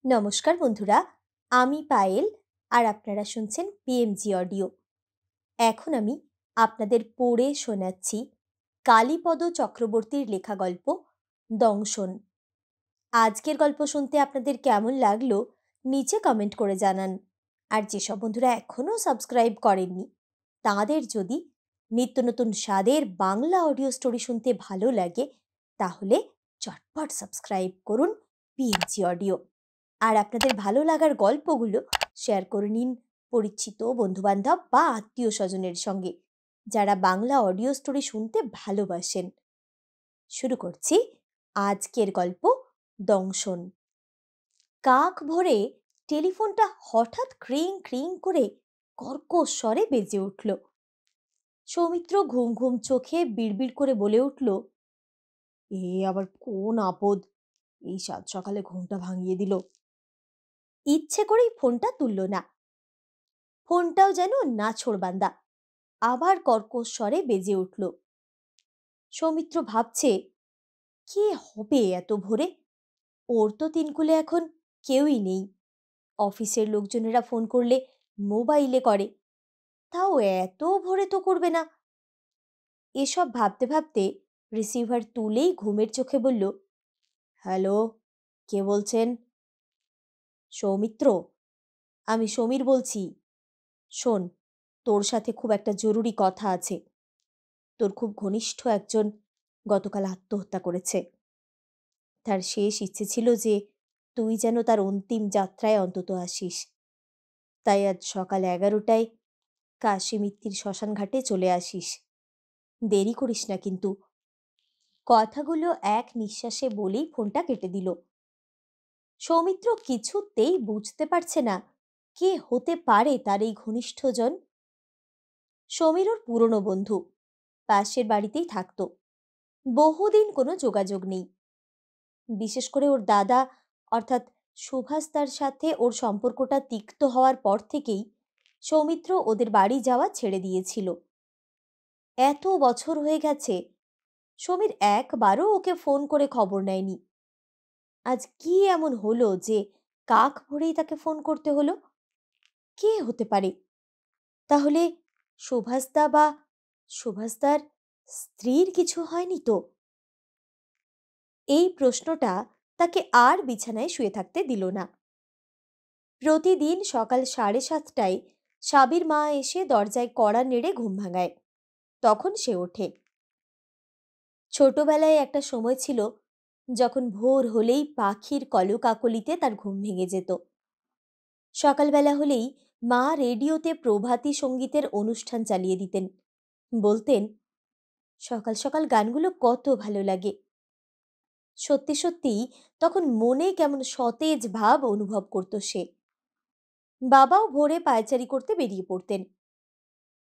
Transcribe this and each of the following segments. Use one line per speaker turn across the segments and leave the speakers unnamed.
নমস্কার বন্ধুরা, আমি পায়েল আর আপনারা শুনছেন পিএমজি অডিও। এখন আমি আপনাদের পড়ে শোনাচ্ছি কালীপদ চক্রবর্তীর লেখা গল্প দংশন। আজকের গল্প শুনতে আপনাদের কেমন লাগলো নিচে কমেন্ট করে জানান। আর যেসব বন্ধুরা এখনও সাবস্ক্রাইব করেননি তাঁদের যদি নিত্য নতুন স্বাদের বাংলা অডিও স্টোরি শুনতে ভালো লাগে তাহলে চটপট সাবস্ক্রাইব করুন পিএমজি অডিও। আর আপনাদের ভালো লাগার গল্পগুলো শেয়ার করে নিন পরিচিত বন্ধুবান্ধব বা আত্মীয় স্বজনের সঙ্গে যারা বাংলা অডিও স্টোরি শুনতে ভালোবাসেন। শুরু করছি আজকের গল্প দংশন। কাক ভরে টেলিফোনটা হঠাৎ ক্রিং ক্রিং করে কর্কশ স্বরে বেজে উঠল। সৌমিত্র ঘুম ঘুম চোখে বিড়বিড় করে বলে উঠল, এ আবার কোন আপদ, এই সাত সকালে ঘুমটা ভাঙিয়ে দিল। ইচ্ছে করেই ফোনটা তুলল না। ফোনটাও যেন নাছোড়বান্দা, আবার কর্কশ স্বরে বেজে উঠল। সৌমিত্র ভাবছে, কে হবে এত ভোরে? ওর তো তিনকুলে এখন কেউই নেই। অফিসের লোকজনেরা ফোন করলে মোবাইলে করে, তাও এত ভোরে তো করবে না। এসব ভাবতে ভাবতে রিসিভার তুলেই ঘুমের চোখে বলল, হ্যালো, কে বলছেন? সৌমিত্র, আমি সমীর বলছি। শোন, তোর সাথে খুব একটা জরুরি কথা আছে। তোর খুব ঘনিষ্ঠ একজন গতকাল আত্মহত্যা করেছে। তার শেষ ইচ্ছে ছিল যে তুই যেন তার অন্তিম যাত্রায় অন্তত আসিস। তাই আজ সকাল 11টায় কাশী মিত্তির শ্মশান ঘাটে চলে আসিস। দেরি করিস না কিন্তু। কথাগুলো এক নিঃশ্বাসে বলেই ফোনটা কেটে দিল। সৌমিত্র কিছুতেই বুঝতে পারছে না কে হতে পারে তার এই ঘনিষ্ঠজন। সমীর ওর পুরনো বন্ধু, পাশের বাড়িতেই থাকতো। বহুদিন কোনো যোগাযোগ নেই। বিশেষ করে ওর দাদা অর্থাৎ সুভাষ তার সাথে ওর সম্পর্কটা তিক্ত হওয়ার পর থেকেই সৌমিত্র ওদের বাড়ি যাওয়া ছেড়ে দিয়েছিল। এত বছর হয়ে গেছে, সমীর একবারও ওকে ফোন করে খবর নেয়নি। আজ কি এমন হলো যে কাক ভরেই তাকে ফোন করতে হলো? কে হতে পারে? তাহলে সুভাষদা বা সুভাষদার স্ত্রীর কিছু হয়নি তো? এই প্রশ্নটা তাকে আর বিছানায় শুয়ে থাকতে দিল না। প্রতিদিন সকাল 7:30টায় সাবির মা এসে দরজায় কড়া নেড়ে ঘুম ভাঙায়, তখন সে ওঠে। ছোটবেলায় একটা সময় ছিল যখন ভোর হলেই পাখির কলকাকলিতে তার ঘুম ভেঙে যেত। সকালবেলা হলেই মা রেডিওতে প্রভাতী সঙ্গীতের অনুষ্ঠান চালিয়ে দিতেন। বলতেন, সকাল সকাল গানগুলো কত ভালো লাগে। সত্যি সত্যিই তখন মনে কেমন সতেজ ভাব অনুভব করত সে। বাবাও ভোরে পায়চারি করতে বেরিয়ে পড়তেন।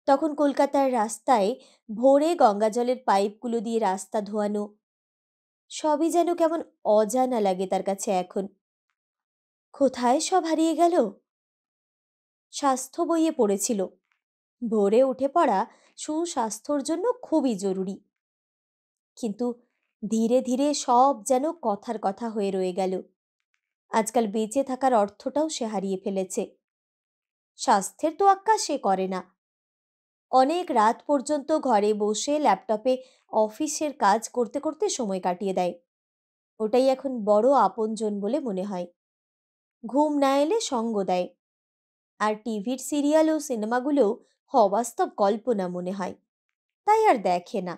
তখন কলকাতার রাস্তায় ভোরে গঙ্গাজলের পাইপগুলো দিয়ে রাস্তা ধোয়ানো সবই যেন কেমন অজানা লাগে তার কাছে এখন। কোথায় সব হারিয়ে গেল? স্বাস্থ্য বইয়ে পড়েছিল ভোরে উঠে পড়া সুস্বাস্থ্যর জন্য খুবই জরুরি। কিন্তু ধীরে ধীরে সব যেন কথার কথা হয়ে রয়ে গেল। আজকাল বেঁচে থাকার অর্থটাও সে হারিয়ে ফেলেছে। স্বাস্থ্যের তোয়াক্কা সে করে না। অনেক রাত পর্যন্ত ঘরে বসে ল্যাপটপে অফিসের কাজ করতে করতে সময় কাটিয়ে দেয়। ওটাই এখন বড় আপনজন বলে মনে হয়। ঘুম না এলে সঙ্গ দেয়। আর টিভির সিরিয়াল ও সিনেমাগুলো অবাস্তব কল্পনা মনে হয়, তাই আর দেখে না।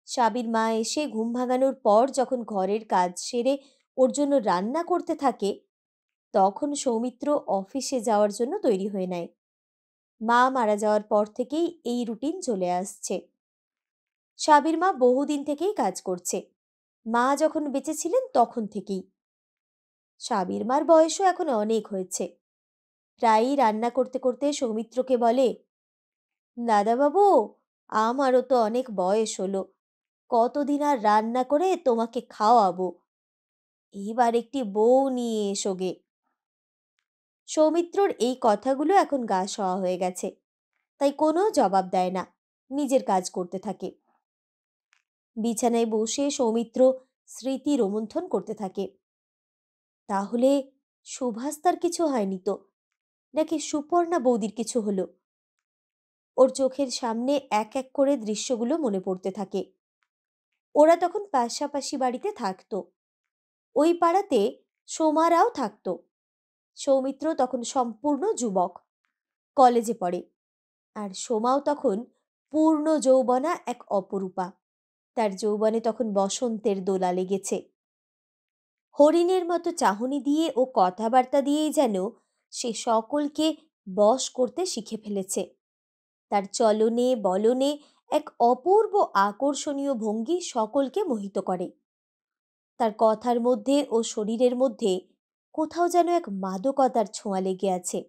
সাবির মা এসে ঘুম ভাঙানোর পর যখন ঘরের কাজ সেরে ওর জন্য রান্না করতে থাকে, তখন সৌমিত্র অফিসে যাওয়ার জন্য তৈরি হয়ে নেয়। মা মারা যাওয়ার পর থেকেই এই রুটিন চলে আসছে। সাবির মা বহুদিন থেকেই কাজ করছে, মা যখন বেঁচে ছিলেন তখন থেকেই। সাবির মার বয়সও এখন অনেক হয়েছে। প্রায়ই রান্না করতে করতে সৌমিত্রকে বলে, দাদাবাবু, আমারও তো অনেক বয়স হলো, কতদিন আর রান্না করে তোমাকে খাওয়াবো, এইবার একটি বউ নিয়ে এসো গে। সৌমিত্রর এই কথাগুলো এখন গা সওয়া হয়ে গেছে, তাই কোনো জবাব দেয় না, নিজের কাজ করতে থাকে। বিছানায় বসে সৌমিত্র স্মৃতি রোমন্থন করতে থাকে। তাহলে সুভাষ তার কিছু হয়নি তো, নাকি সুপর্ণা বৌদির কিছু হলো? ওর চোখের সামনে এক এক করে দৃশ্যগুলো মনে পড়তে থাকে। ওরা তখন পাশাপাশি বাড়িতে থাকতো। ওই পাড়াতে সোমারাও থাকতো। সৌমিত্র তখন সম্পূর্ণ যুবক, কলেজে পড়ে। আর সোমাও তখন পূর্ণ যৌবনা এক অপরূপা। তার যৌবনে তখন বসন্তের দোলা লেগেছে। হরিণের মতো চাহনি দিয়ে ও কথাবার্তা দিয়েই যেন সে সকলকে বশ করতে শিখে ফেলেছে। তার চলনে বলনে এক অপূর্ব আকর্ষণীয় ভঙ্গি সকলকে মোহিত করে। তার কথার মধ্যে ও শরীরের মধ্যে কোথাও যেন এক মাদকতার ছোঁয়া লেগে আছে।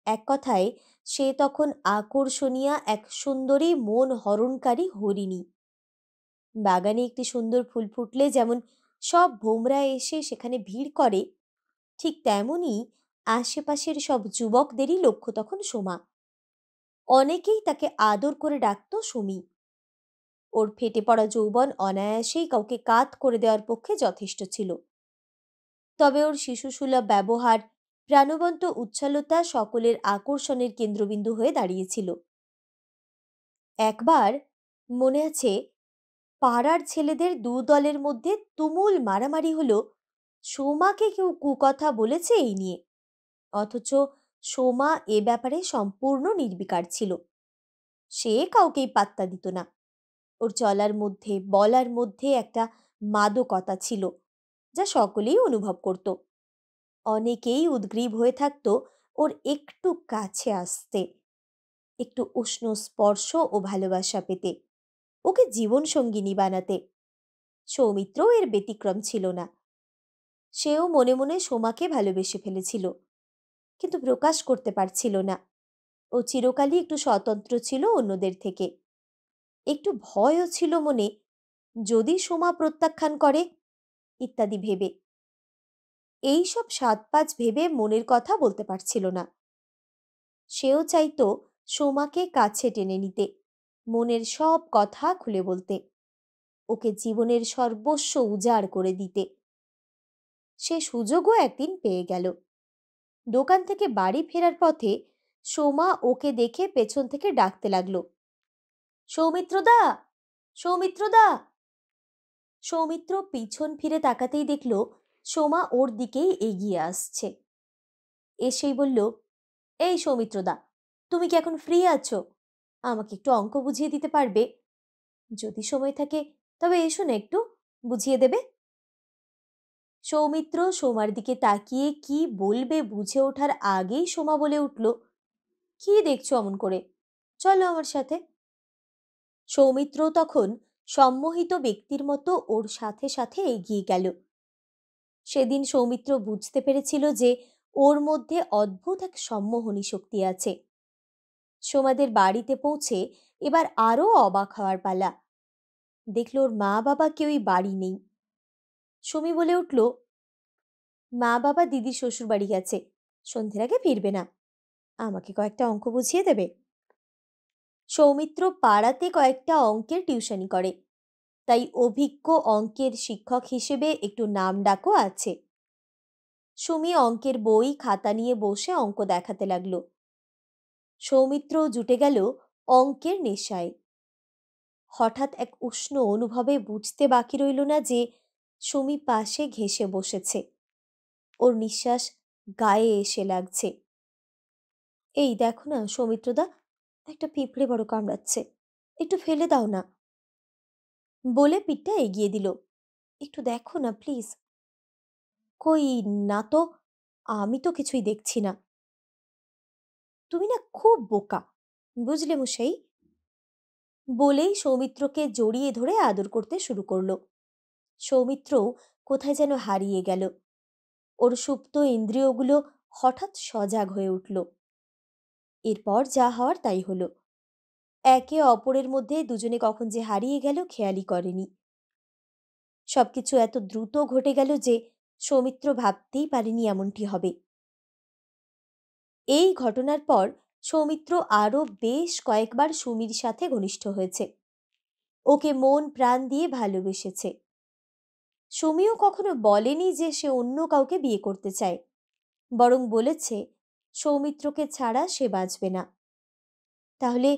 এক কথায় সে তখন আকর্ষণীয়া এক সুন্দরী মন হরণকারী হরিণী। বাগানে একটি সুন্দর ফুল ফুটলে যেমন সব ভোমরা এসে সেখানে ভিড় করে, ঠিক তেমনই আশেপাশের সব যুবকদেরই লক্ষ্য তখন সোমা। অনেকেই তাকে আদর করে ডাকত সুমি। ওর ফেটে পড়া যৌবন অনায়াসেই কাউকে কাত করে দেওয়ার পক্ষে যথেষ্ট ছিল। তবে ওর শিশুসুলভ ব্যবহার, প্রাণবন্ত উচ্ছলতা সকলের আকর্ষণের কেন্দ্রবিন্দু হয়ে দাঁড়িয়েছিল। একবার মনে আছে, পাড়ার ছেলেদের দু দলের মধ্যে তুমুল মারামারি হলো সোমাকে কেউ কুকথা বলেছে এই নিয়ে। অথচ সোমা এ ব্যাপারে সম্পূর্ণ নির্বিকার ছিল। সে কাউকেই পাত্তা দিত না। ওর চলার মধ্যে বলার মধ্যে একটা মাদকতা ছিল, যা সকলেই অনুভব করত। অনেকেই উদ্গ্রীব হয়ে থাকতো ওর একটু কাছে আসতে, একটু উষ্ণ স্পর্শ ও ভালোবাসা পেতে, ওকে জীবন সঙ্গিনী বানাতে। সৌমিত্র এর ব্যতিক্রম ছিল না। সেও মনে মনে সোমাকে ভালোবেসে ফেলেছিল, কিন্তু প্রকাশ করতে পারছিল না। ও চিরকালই একটু স্বতন্ত্র ছিল অন্যদের থেকে। একটু ভয়ও ছিল মনে, যদি সোমা প্রত্যাখ্যান করে ইত্যাদি ভেবে। এই সব সাত পাঁচ ভেবে মনের কথা বলতে পারছিল না। সেও চাইতো সোমাকে কাছে টেনে নিতে, মনের সব কথা খুলে বলতে, ওকে জীবনের সর্বস্ব উজাড় করে দিতে। সে সুযোগও একদিন পেয়ে গেল। দোকান থেকে বাড়ি ফেরার পথে সোমা ওকে দেখে পেছন থেকে ডাকতে লাগলো, সৌমিত্রদা, সৌমিত্রদা। সৌমিত্র পিছন ফিরে তাকাতেই দেখল সোমা ওর দিকেই এগিয়ে আসছে। এসেই বলল, এই সৌমিত্রদা, তুমি কি এখন ফ্রি আছো? আমাকে একটু অঙ্ক বুঝিয়ে দিতে পারবে? যদি সময় থাকে তবে এসো না, একটু বুঝিয়ে দেবে। সৌমিত্র সোমার দিকে তাকিয়ে কি বলবে বুঝে ওঠার আগেই সোমা বলে উঠল, কি দেখছো অমন করে, চলো আমার সাথে। সৌমিত্র তখন সম্মোহিত ব্যক্তির মতো ওর সাথে সাথে এগিয়ে গেল। সেদিন সৌমিত্র বুঝতে পেরেছিল যে ওর মধ্যে অদ্ভুত এক সম্মোহনী শক্তি আছে। সোমাদের বাড়িতে পৌঁছে এবার আরও অবাক হওয়ার পালা। দেখল ওর মা বাবা কেউই বাড়ি নেই। সুমি বলে উঠল, মা বাবা দিদির শ্বশুর বাড়ি গেছে, সন্ধ্যের আগে ফিরবে না। আমাকে কয়েকটা অঙ্ক বুঝিয়ে দেবে? সৌমিত্র পাড়াতে কয়েকটা অঙ্কের টিউশনি করে, তাই অভিজ্ঞ অঙ্কের শিক্ষক হিসেবে একটু নাম ডাকও আছে। সুমি অঙ্কের বই খাতা নিয়ে বসে অঙ্ক দেখাতে লাগলো। সৌমিত্র জুটে গেল অঙ্কের নেশায়। হঠাৎ এক উষ্ণ অনুভবে বুঝতে বাকি রইল না যে সুমি পাশে ঘেঁষে বসেছে, ওর নিঃশ্বাস গায়ে এসে লাগছে। এই দেখো না সৌমিত্রদা, একটা পিঁপড়ে বড় কামড়াচ্ছে, একটু ফেলে দাও না। বলে পিঠটা এগিয়ে দিল, একটু দেখো না প্লিজ। কই, না তো, আমি তো কিছুই দেখছি না। তুমি না খুব বোকা, বুঝলে মশাই। বলেই সৌমিত্রকে জড়িয়ে ধরে আদর করতে শুরু করলো। সৌমিত্রও কোথায় যেন হারিয়ে গেল। ওর সুপ্ত ইন্দ্রিয়গুলো হঠাৎ সজাগ হয়ে উঠল। এরপর যা হওয়ার তাই হলো। একে অপরের মধ্যে দুজনে কখন যে হারিয়ে গেল খেয়ালই করেনি। সবকিছু এত দ্রুত ঘটে গেল যে সৌমিত্র ভাবতেই পারেনি এমনটি হবে। এই ঘটনার পর সৌমিত্র আরও বেশ কয়েকবার সুমির সাথে ঘনিষ্ঠ হয়েছে, ওকে মন প্রাণ দিয়ে ভালোবেসেছে। সুমিও কখনো বলেনি যে সে অন্য কাউকে বিয়ে করতে চায়। বরং বলেছে সৌমিত্রকে ছাড়া সে বাঁচবে না। তাহলে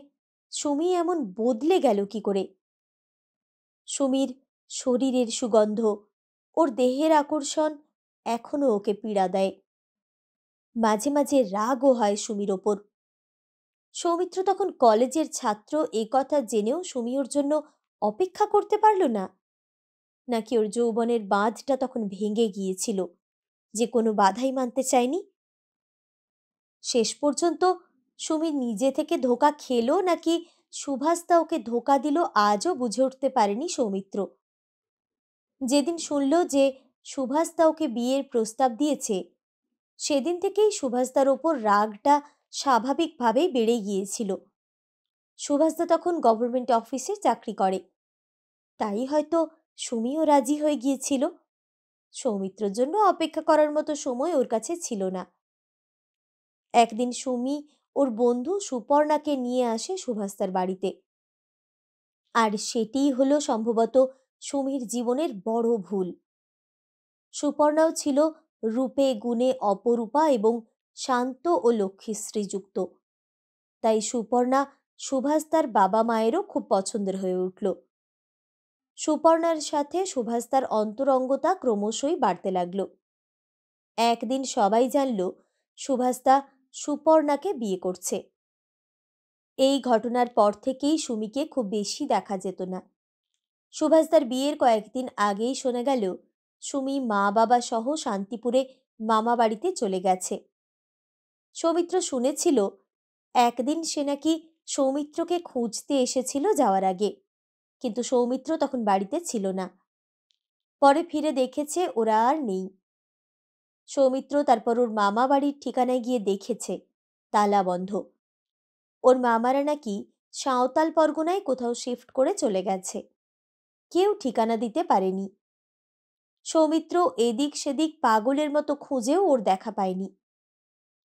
সুমি এমন বদলে গেল কি করে? সুমির শরীরের সুগন্ধ, ওর দেহের আকর্ষণ এখনো ওকে পীড়া দেয়। মাঝে মাঝে রাগও হয় সুমির ওপর। সৌমিত্র তখন কলেজের ছাত্র, এ কথা জেনেও সুমি ওর জন্য অপেক্ষা করতে পারল না, নাকি ওর যৌবনের বাঁধটা তখন ভেঙে গিয়েছিল, যে কোনো বাধাই মানতে চায়নি? শেষ পর্যন্ত সুমি নিজে থেকে ধোকা খেলো নাকি সুভাষদা ওকে ধোকা দিল, আজও বুঝে উঠতে পারেনি সৌমিত্র। যেদিন শুনল যে সুভাষদা ওকে বিয়ের প্রস্তাব দিয়েছে, সেদিন থেকেই সুভাষদার ওপর রাগটা স্বাভাবিকভাবেই বেড়ে গিয়েছিল। সুভাষদা তখন গভর্নমেন্ট অফিসে চাকরি করে, তাই হয়তো সুমিও রাজি হয়ে গিয়েছিল। সৌমিত্রর জন্য অপেক্ষা করার মতো সময় ওর কাছে ছিল না। একদিন সুমি ওর বন্ধু সুপর্ণাকে নিয়ে আসে সুভাষদার বাড়িতে, আর সেটিই হলো সম্ভবত সুমির জীবনের বড় ভুল। সুপর্ণাও ছিল রূপে গুণে অপরূপা এবং শান্ত ও লক্ষ্মীশ্রীযুক্ত, তাই সুপর্ণা সুভাষদার বাবা মায়েরও খুব পছন্দের হয়ে উঠল। সুপর্ণার সাথে সুভাষদার অন্তরঙ্গতা ক্রমশই বাড়তে লাগলো। একদিন সবাই জানল সুভাষদা সুপর্ণাকে বিয়ে করছে। এই ঘটনার পর থেকেই সুমিকে খুব বেশি দেখা যেত না। সুভাষদার বিয়ের কয়েকদিন আগেই শোনা গেল সুমি মা বাবা সহ শান্তিপুরে মামা বাড়িতে চলে গেছে। সৌমিত্র শুনেছিল একদিন সে নাকি সৌমিত্রকে খুঁজতে এসেছিল যাওয়ার আগে, কিন্তু সৌমিত্র তখন বাড়িতে ছিল না। পরে ফিরে দেখেছে ওরা আর নেই। সৌমিত্র তারপর ওর মামা বাড়ির ঠিকানায় গিয়ে দেখেছে তালা বন্ধ। ওর মামারা নাকি সাঁওতাল পরগনায় কোথাও শিফট করে চলে গেছে, কেউ ঠিকানা দিতে পারেনি। সৌমিত্র এদিক সেদিক পাগলের মতো খুঁজেও ওর দেখা পায়নি।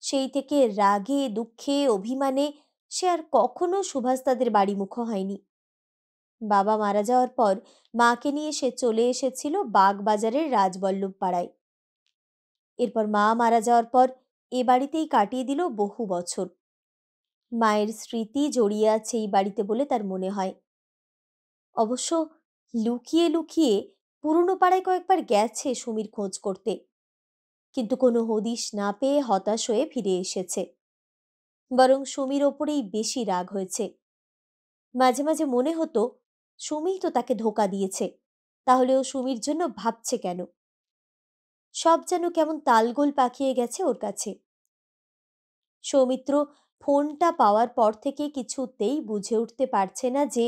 সেই থেকে রাগে দুঃখে অভিমানে সে আর কখনো সুভাষদাদের বাড়িমুখো হয়নি। বাবা মারা যাওয়ার পর মাকে নিয়ে সে চলে এসেছিল বাগবাজারের রাজবল্লভ পাড়ায়। এরপর মা মারা যাওয়ার পর এ বাড়িতেই কাটিয়ে দিল বহু বছর। মায়ের স্মৃতি জড়িয়ে আছে এই বাড়িতে বলে তার মনে হয়। অবশ্য লুকিয়ে লুকিয়ে পুরনো পাড়ায় কয়েকবার গেছে সুমির খোঁজ করতে, কিন্তু কোনো হদিশ না পেয়ে হতাশ হয়ে ফিরে এসেছে। বরং সুমির ওপরেই বেশি রাগ হয়েছে। মাঝে মাঝে মনে হতো সুমিই তো তাকে ধোকা দিয়েছে, তাহলেও সুমির জন্য ভাবছে কেন? সব যেন কেমন তালগোল পাকিয়ে গেছে ওর কাছে। সৌমিত্র ফোনটা পাওয়ার পর থেকে কিছুতেই বুঝে উঠতে পারছে না যে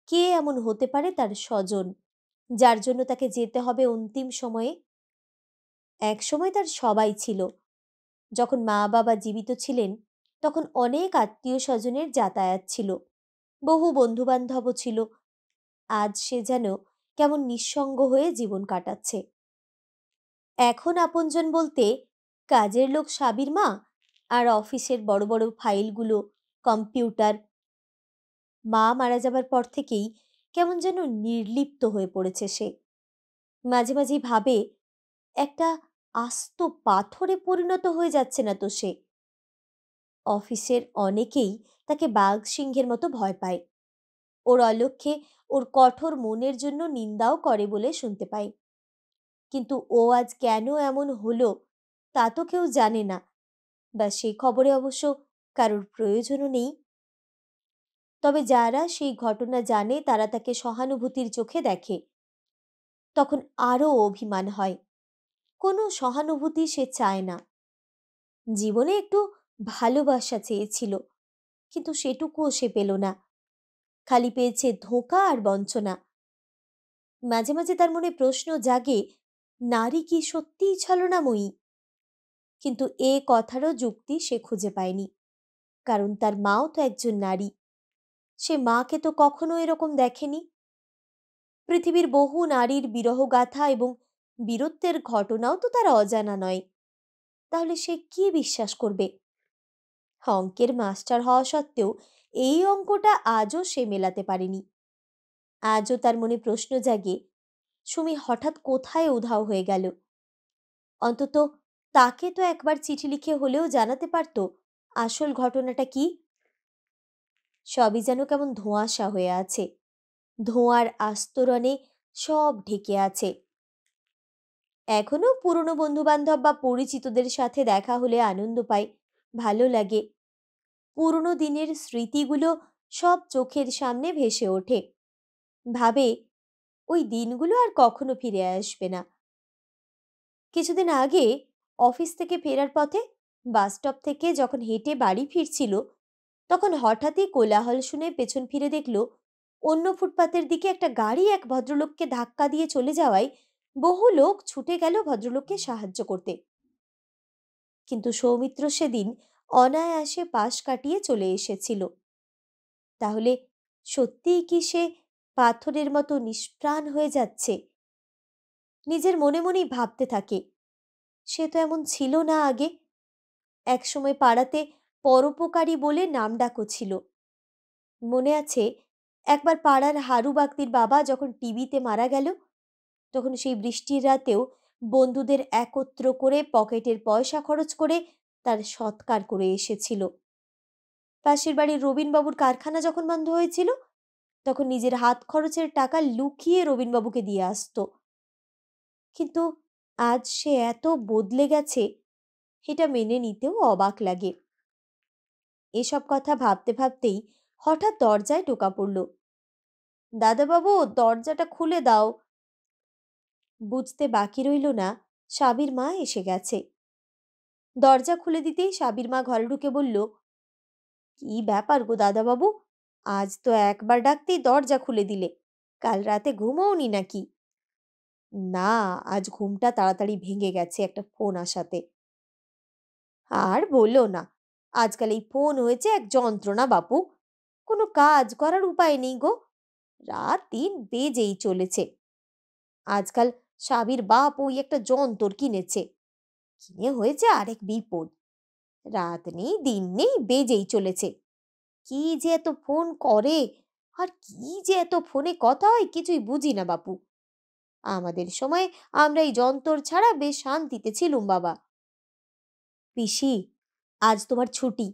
কে এমন হতে পারে তার স্বজন, যার জন্য তাকে যেতে হবে অন্তিম সময়ে। এক সময় তার সবাই ছিল। যখন মা বাবা জীবিত ছিলেন তখন অনেক আত্মীয় স্বজনের যাতায়াত ছিল, বহু বন্ধুবান্ধবও ছিল। আজ সে যেন কেমন নিঃসঙ্গ হয়ে জীবন কাটাচ্ছে। এখন আপনজন বলতে কাজের লোক সাবির মা আর অফিসের বড় বড় ফাইলগুলো, কম্পিউটার। মা মারা যাবার পর থেকেই কেমন যেন নির্লিপ্ত হয়ে পড়েছে সে। মাঝে মাঝেই ভাবে একটা আস্ত পাথরে পরিণত হয়ে যাচ্ছে না তো সে? অফিসের অনেকেই তাকে বাঘ সিংহের মতো ভয় পায়। ওর অলক্ষ্যে ওর কঠোর মনের জন্য নিন্দাও করে বলে শুনতে পাই। কিন্তু ও আজ কেন এমন হলো তা তো কেউ জানে না, বা সেই খবরে অবশ্য কারোর প্রয়োজনও নেই। তবে যারা সেই ঘটনা জানে তারা তাকে সহানুভূতির চোখে দেখে। তখন আরও অভিমান হয়। কোনো সহানুভূতি সে চায় না। জীবনে একটু ভালোবাসা চেয়েছিল, কিন্তু সেটুকুও সে পেল না। খালি পেয়েছে ধোঁকা আর বঞ্চনা। মাঝে মাঝে তার মনে প্রশ্ন জাগে, নারী কি সত্যিই ছলনাময়ী? কিন্তু এ কথারও যুক্তি সে খুঁজে পায়নি, কারণ তার মাও তো একজন নারী। সে মাকে তো কখনো এরকম দেখেনি। পৃথিবীর বহু নারীর বিরহগাথা এবং বীরত্বের ঘটনাও তো তার অজানা নয়। তাহলে সে কি বিশ্বাস করবে? অঙ্কের মাস্টার হওয়া সত্ত্বেও এই অঙ্কটা আজও সে মেলাতে পারেনি। আজও তার মনে প্রশ্ন জাগে, সুমি হঠাৎ কোথায় উধাও হয়ে গেল? অন্তত তাকে তো একবার চিঠি লিখে হলেও জানাতে পারত আসল ঘটনাটা কি। সবই যেন কেমন ধোঁয়াশা হয়ে আছে, ধোঁয়ার আস্তরণে সব ঢেকে আছে। এখনো পুরনো বন্ধুবান্ধব বা পরিচিতদের সাথে দেখা হলে আনন্দ পাই, ভালো লাগে। পুরনো দিনের স্মৃতিগুলো সব চোখের সামনে ভেসে ওঠে। ভাবে ওই দিনগুলো আর কখনো ফিরে আসবে না। কিছুদিন আগে অফিস থেকে ফেরার পথে বাসস্টপ থেকে যখন হেঁটে বাড়ি ফিরছিল, তখন হঠাৎই কোলাহল শুনে পেছন ফিরে দেখল অন্য ফুটপাতের দিকে একটা গাড়ি এক ভদ্রলোককে ধাক্কা দিয়ে চলে যাওয়ায় বহু লোক ছুটে গেল ভদ্রলোককে সাহায্য করতে। কিন্তু সৌমিত্র সেদিন অনায়াসে পাশ কাটিয়ে চলে এসেছিল। তাহলে সত্যিই কি সে পাথরের মতো নিষ্প্রাণ হয়ে যাচ্ছে? নিজের মনে মনেই ভাবতে থাকে, সে তো এমন ছিল না আগে। একসময় পাড়াতে পরোপকারী বলে নামডাকও ছিল। মনে আছে একবার পাড়ার হারু বাগদির বাবা যখন টিবিতে মারা গেল, তখন সেই বৃষ্টির রাতেও বন্ধুদের একত্র করে পকেটের পয়সা খরচ করে তার সৎকার করে এসেছিল। পাশের বাড়ির রবিনবাবুর কারখানা যখন বন্ধ হয়েছিল, তখন নিজের হাত খরচের টাকা লুকিয়ে রবিনবাবুকে দিয়ে আসতো। কিন্তু আজ সে এত বদলে গেছে, এটা মেনে নিতেও অবাক লাগে। এসব কথা ভাবতে ভাবতেই হঠাৎ দরজায় টোকা পড়ল। দাদাবাবু, দরজাটা খুলে দাও। বুঝতে বাকি রইল না সাবির মা এসে গেছে। দরজা খুলে দিতেই সাবির মা ঘরে ঢুকে বলল, কি ব্যাপার গো দাদাবাবু, আজ তো একবার ডাকতেই দরজা খুলে দিলে, কাল রাতে ঘুমোওনি নাকি? না, আজ ঘুমটা তাড়াতাড়ি ভেঙে গেছে একটা ফোন আসাতে। আর বললো না, আজকাল এই ফোন হয়েছে এক যন্ত্রণা বাপু, কোনো কাজ করার উপায় নেই গো, রাত দিন বেজেই চলেছে। আজকাল সাবির বাপ ওই একটা যন্তর কিনেছে, কিনে হয়েছে আরেক বিপদ, রাত নেই দিন নেই বেজেই চলেছে। কি যে এত ফোন করে আর কি যে এত ফোনে কথা হয় কিছুই বুঝি না বাপু। আমাদের সময় আমরা এই যন্তর ছাড়া বেশ শান্তিতে ছিলুম বাবা। পিসি, আজ তোমার ছুটি,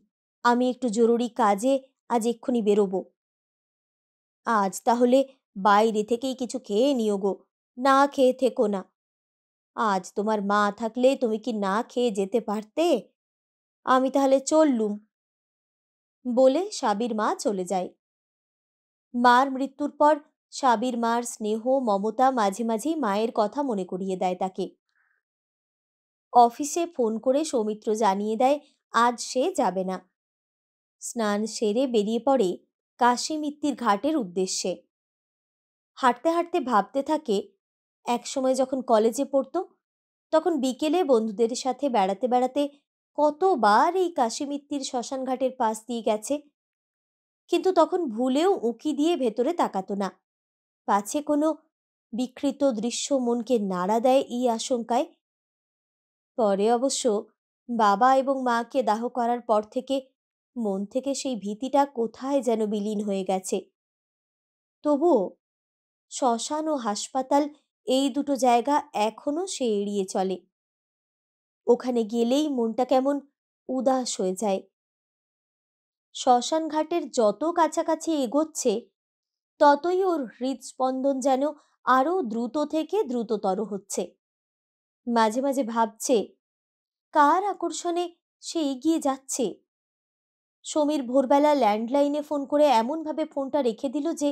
আমি একটু জরুরি কাজে আজ এক্ষুনি বেরোবো। আজ তাহলে বাইরে থেকেই কিছু খেয়ে নিও গো, না খেয়ে থেকো না। আজ তোমার মা থাকলে তুমি কি না খেয়ে যেতে পারতে? আমি তাহলে চললুম। বলে সাবির মা চলে যায়। মার মৃত্যুর পর সাবির মার স্নেহ মমতা মাঝে মাঝেই মায়ের কথা মনে করিয়ে দেয় তাকে। অফিসে ফোন করে সৌমিত্র জানিয়ে দেয় আজ সে যাবে না। স্নান সেরে বেরিয়ে পড়ে কাশীমিত্তির ঘাটের উদ্দেশ্যে। হাঁটতে হাঁটতে ভাবতে থাকে, একসময় যখন কলেজে পড়তো, তখন বিকেলে বন্ধুদের সাথে বেড়াতে বেড়াতে কতবার এই কাশীমিত্তির শ্মশান ঘাটের পাশ দিয়ে গেছে, কিন্তু তখন ভুলেও উঁকি দিয়ে ভেতরে তাকাতো না, পাছে কোনো বিকৃত দৃশ্য মনকে নাড়া দেয় এই আশঙ্কায়। পরে অবশ্য বাবা এবং মাকে দাহ করার পর থেকে মন থেকে সেই ভীতিটা কোথায় যেন বিলীন হয়ে গেছে। তবুও শ্মশান ও হাসপাতাল এই দুটো জায়গা এখনো সে এড়িয়ে চলে। ওখানে গেলেই মনটা কেমন উদাস হয়ে যায়। শ্মশান ঘাটের যত কাছাকাছি এগোচ্ছে, ততই ওর হৃদস্পন্দন যেন আরো দ্রুত থেকে দ্রুততর হচ্ছে। মাঝে মাঝে ভাবছে, কার আকর্ষণে সে এগিয়ে যাচ্ছে। সমীর ভোরবেলা ল্যান্ডলাইনে ফোন করে এমনভাবে ফোনটা রেখে দিল যে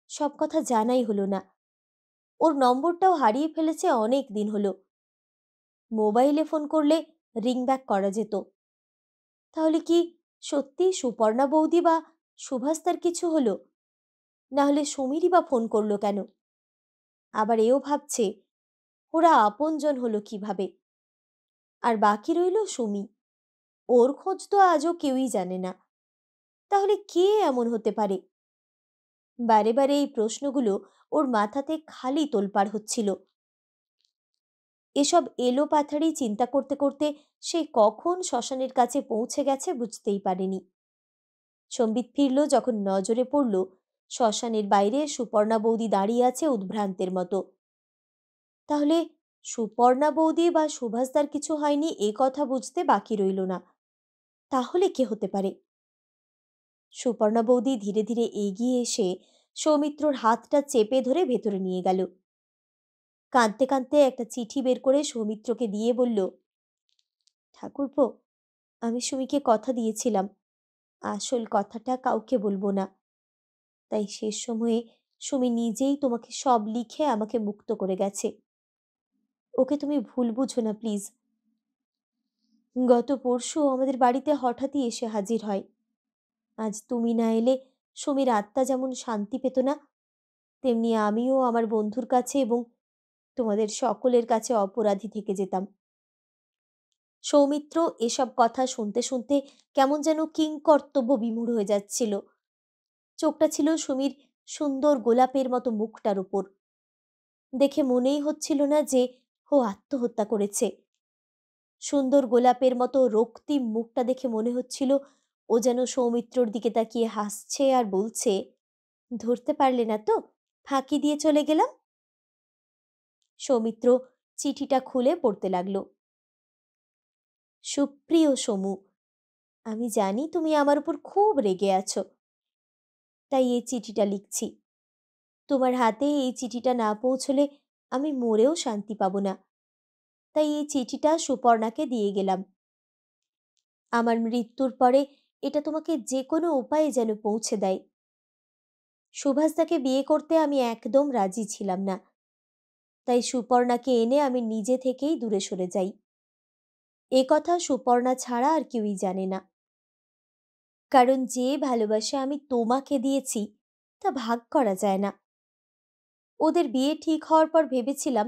সব কথা জানাই হলো না। ওর নম্বরটাও হারিয়ে ফেলেছে অনেক দিন হলো। মোবাইলে ফোন করলে রিংব্যাক করা যেত। তাহলে কি সত্যি সুপর্ণা বৌদি বা সুভাষদার কিছু হলো? না হলে সমীরই বা ফোন করলো কেন? আবার এও ভাবছে, ওরা আপনজন হলো কিভাবে? আর বাকি রইল সুমি, ওর খোঁজ তো আজও কেউই জানে না। তাহলে কে এমন হতে পারে? বারে বারে এই প্রশ্নগুলো ওর মাথাতে খালি তোলপাড় হচ্ছিল। এসব এলোপাথাড়ি চিন্তা করতে করতে সে কখন শ্মশানের কাছে পৌঁছে গেছে বুঝতেই পারেনি। সম্বিত ফিরল যখন নজরে পড়ল শ্মশানের বাইরে সুপর্ণা বৌদি দাঁড়িয়ে আছে উদ্ভ্রান্তের মতো। তাহলে সুপর্ণা বৌদি বা সুভাষদার কিছু হয়নি এ কথা বুঝতে বাকি রইল না। তাহলে কে হতে পারে? সুপর্ণা বৌদি ধীরে ধীরে এগিয়ে এসে সৌমিত্রর হাতটা চেপে ধরে ভেতরে নিয়ে গেল। কাঁদতে কাঁদতে একটা চিঠি বের করে সৌমিত্রকে দিয়ে বলল, ঠাকুরপো, আমি সুমিকে কথা দিয়েছিলাম আসল কথাটা কাউকে বলবো না। তাই শেষ সময়ে সুমি নিজেই তোমাকে সব লিখে আমাকে মুক্ত করে গেছে। ওকে তুমি ভুল বুঝো না প্লিজ। গত পরশু আমাদের বাড়িতে হঠাৎই এসে হাজির হয়। আজ তুমি না এলে সুমির আত্মা যেমন শান্তি পেত না, তেমনি আমিও আমার বন্ধুর কাছে এবং তোমাদের সকলের কাছে অপরাধী থেকে যেতাম। সৌমিত্র এসব কথা শুনতে শুনতে কেমন যেন কিংকর্তব্য বিমূঢ় হয়ে যাচ্ছিল। চোখটা ছিল সুমির সুন্দর গোলাপের মতো মুখটার উপর। দেখে মনেই হচ্ছিল না যে ও আত্মহত্যা করেছে। সুন্দর গোলাপের মতো রক্তিম মুখটা দেখে মনে হচ্ছিল ও যেন সৌমিত্রর দিকে তাকিয়ে হাসছে আর বলছে, ধরতে পারলে না তো, ফাঁকি দিয়ে চলে গেলাম। সৌমিত্র চিঠিটা খুলে পড়তে লাগল। সুপ্রিয় সমু, আমি জানি তুমি আমার উপর খুব রেগে আছো, তাই এই চিঠিটা লিখছি। তোমার হাতে এই চিঠিটা না পৌঁছলে আমি মরেও শান্তি পাবো না। তাই এই চিঠিটা সুপর্ণাকে দিয়ে গেলাম। আমার মৃত্যুর পরে এটা তোমাকে যে কোনো উপায়ে যেন পৌঁছে দেয়। সুভাষদাকে বিয়ে করতে আমি একদম রাজি ছিলাম না, তাই সুপর্ণাকে এনে আমি নিজে থেকেই দূরে সরে যাই। এ কথা সুপর্ণা ছাড়া আর কেউই জানে না। কারণ যে ভালোবাসা আমি তোমাকে দিয়েছি তা ভাগ করা যায় না। ওদের বিয়ে ঠিক হওয়ার পর ভেবেছিলাম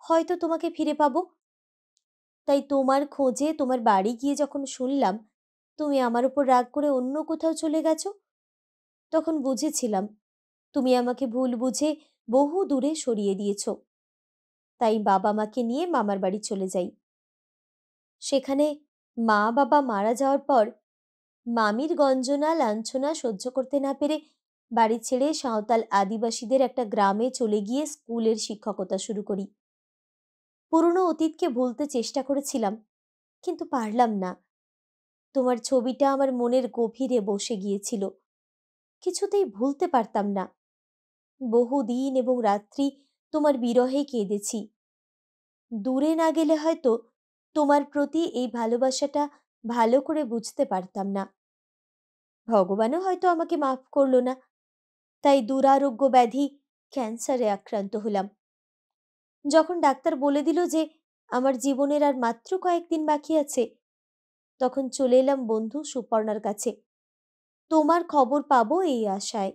হয়তো তোমাকে ফিরে পাবো। তাই তোমার খোঁজে তোমার বাড়ি গিয়ে যখন শুনলাম তুমি আমার উপর রাগ করে অন্য কোথাও চলে গেছো, তখন বুঝেছিলাম তুমি আমাকে ভুল বুঝে বহু দূরে সরিয়ে দিয়েছ। তাই বাবা মাকে নিয়ে মামার বাড়ি চলে যাই। সেখানে মা বাবা মারা যাওয়ার পর মামির গঞ্জনা লাঞ্ছনা সহ্য করতে না পেরে বাড়ি ছেড়ে সাঁওতাল আদিবাসীদের একটা গ্রামে চলে গিয়ে স্কুলের শিক্ষকতা শুরু করি। পুরনো অতীতকে ভুলতে চেষ্টা করেছিলাম, কিন্তু পারলাম না। তোমার ছবিটা আমার মনের গভীরে বসে গিয়েছিল, কিছুতেই ভুলতে পারতাম না। বহু দিন এবং রাত্রি তোমার বিরহে কেঁদেছি। দূরে না গেলে হয়তো তোমার প্রতি এই ভালোবাসাটা ভালো করে বুঝতে পারতাম না। ভগবানও হয়তো আমাকে মাফ করল না, তাই দুরারোগ্য ব্যাধি ক্যান্সারে আক্রান্ত হলাম। যখন ডাক্তার বলে দিল যে আমার জীবনের আর মাত্র কয়েকদিন বাকি আছে, তখন চলে এলাম বন্ধু সুপর্ণার কাছে, তোমার খবর পাবো এই আশায়।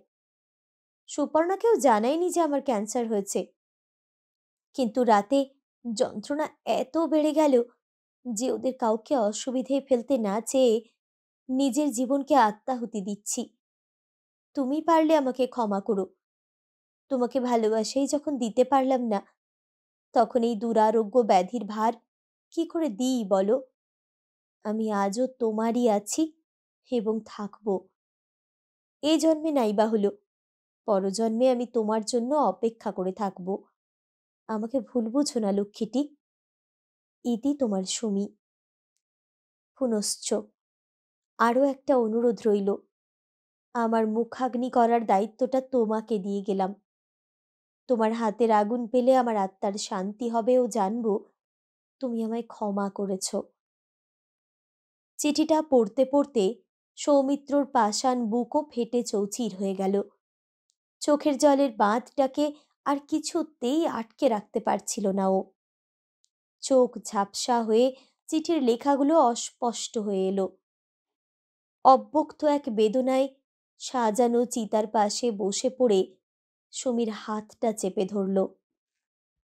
সুপর্ণাকেও জানাইনি যে আমার ক্যান্সার হয়েছে, কিন্তু রাতে যন্ত্রণা এত বেড়ে গেল যে ওদের কাউকে অসুবিধায় ফেলতে না চেয়ে নিজের জীবনকে আত্মাহুতি দিচ্ছি। তুমি পারলে আমাকে ক্ষমা করো। তোমাকে ভালোবাসাই যখন দিতে পারলাম না, তখন এই দুরারোগ্য ব্যাধির ভার কি করে দিই বলো? আমি আজও তোমারই আছি এবং থাকবো। এই জন্মে নাইবা হলো, পরজন্মে আমি তোমার জন্য অপেক্ষা করে থাকবো। আমাকে ভুল বুঝো না লক্ষ্মীটি। ইতি তোমার সুমি। পুনশ্চ আরও একটা অনুরোধ রইল। আমার মুখাগ্নি করার দায়িত্বটা তোমাকে দিয়ে গেলাম। তোমার হাতের আগুন পেলে আমার আত্মার শান্তি হবে ও জানবো তুমি আমায় ক্ষমা করেছ। চিঠিটা পড়তে পড়তে সৌমিত্রর পাষাণ বুকও ফেটে চৌচির হয়ে গেল। চোখের জলের বাঁধটাকে আর কিছুতেই আটকে রাখতে পারছিল না ও। চোখ ঝাপসা হয়ে চিঠির লেখাগুলো অস্পষ্ট হয়ে এলো। অব্যক্ত এক বেদনায় সাজানো চিতার পাশে বসে পড়ে সুমির হাতটা চেপে ধরল।